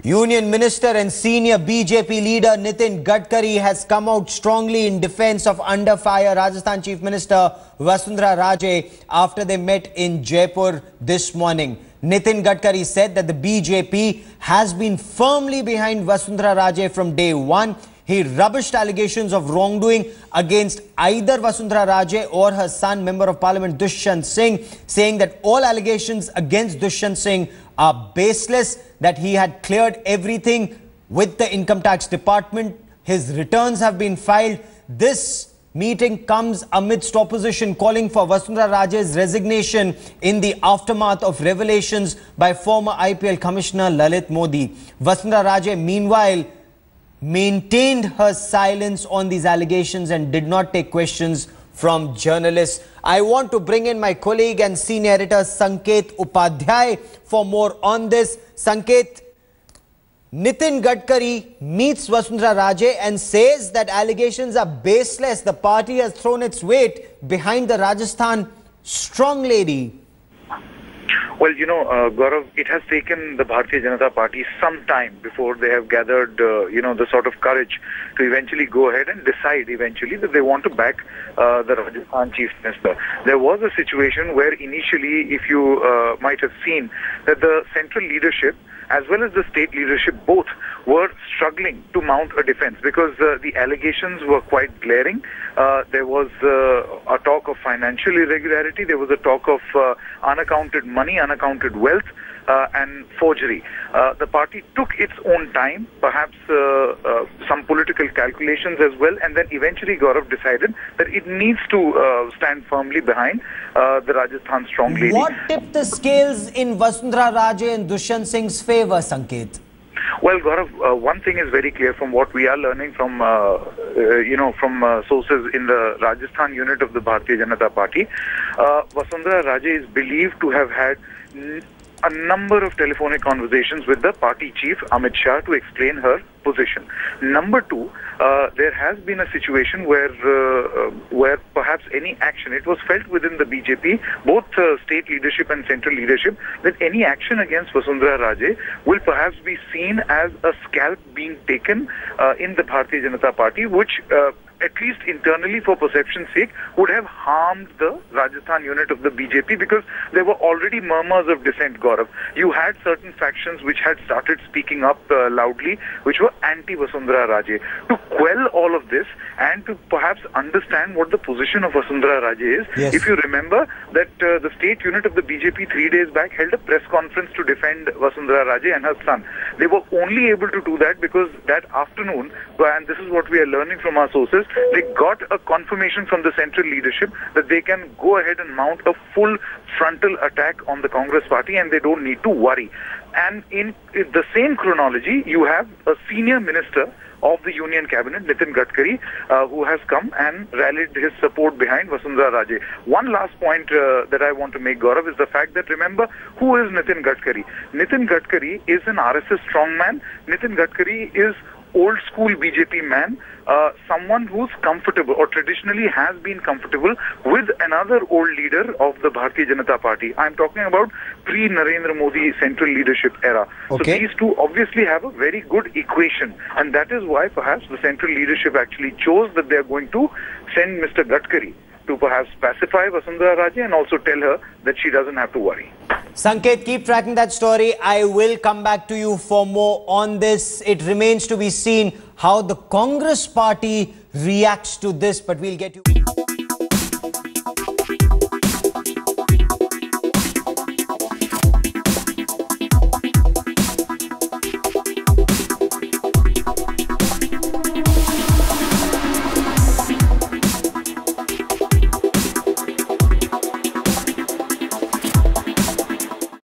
Union Minister and senior BJP leader Nitin Gadkari has come out strongly in defense of under fire Rajasthan Chief Minister Vasundhara Raje after they met in Jaipur this morning. Nitin Gadkari said that the BJP has been firmly behind Vasundhara Raje from day one. He rubbished allegations of wrongdoing against either Vasundhara Raje or her son, Member of Parliament Dushyant Singh, saying that all allegations against Dushyant Singh are baseless, that he had cleared everything with the Income Tax Department. His returns have been filed. This meeting comes amidst opposition calling for Vasundhara Raje's resignation in the aftermath of revelations by former IPL Commissioner Lalit Modi. Vasundhara Raje, meanwhile, maintained her silence on these allegations and did not take questions from journalists. I want to bring in my colleague and senior editor Sanket Upadhyay for more on this. Sanket, Nitin Gadkari meets Vasundhara Raje and says that allegations are baseless. The party has thrown its weight behind the Rajasthan strong lady. Well, Gaurav, it has taken the Bharatiya Janata Party some time before they have gathered, the sort of courage to eventually go ahead and decide eventually that they want to back the Rajasthan Chief Minister. There was a situation where initially, if you might have seen, that the central leadership as well as the state leadership both were struggling to mount a defense because the allegations were quite glaring. There was a talk of financial irregularity. There was a talk of unaccounted money, unaccounted wealth, and forgery. The party took its own time, perhaps some political calculations as well, and then eventually Gaurav decided that it needs to stand firmly behind the Rajasthan strong lady. What tipped the scales in Vasundhara Raje and Dushyant Singh's favor, Sanket? Well, Gaurav, one thing is very clear from what we are learning from, sources in the Rajasthan unit of the Bharatiya Janata Party. Vasundhara Raje is believed to have had a number of telephonic conversations with the party chief, Amit Shah, to explain her position. Number two, there has been a situation where perhaps any action, it was felt within the BJP, both state leadership and central leadership, that any action against Vasundhara Raje will perhaps be seen as a scalp being taken in the Bharatiya Janata Party, which at least internally for perception's sake, would have harmed the Rajasthan unit of the BJP because there were already murmurs of dissent, Gaurav. You had certain factions which had started speaking up loudly, which were anti-Vasundhara Raje. To quell all of this and to perhaps understand what the position of Vasundhara Raje is, yes. If you remember that the state unit of the BJP 3 days back held a press conference to defend Vasundhara Raje and her son. They were only able to do that because that afternoon, and this is what we are learning from our sources, they got a confirmation from the central leadership that they can go ahead and mount a full frontal attack on the Congress party and they don't need to worry. And in the same chronology, you have a senior minister of the Union Cabinet, Nitin Gadkari, who has come and rallied his support behind Vasundhara Raje. One last point that I want to make, Gaurav, is the fact that, remember, who is Nitin Gadkari? Nitin Gadkari is an RSS strongman. Nitin Gadkari is old school BJP man, someone who's comfortable or traditionally has been comfortable with another old leader of the Bharatiya Janata Party. I'm talking about pre-Narendra Modi central leadership era. Okay. So these two obviously have a very good equation, and that is why perhaps the central leadership actually chose that they're going to send Mr. Gadkari to perhaps pacify Vasundhara Raje and also tell her that she doesn't have to worry. Sanket, keep tracking that story. I will come back to you for more on this. It remains to be seen how the Congress party reacts to this, but we'll get you.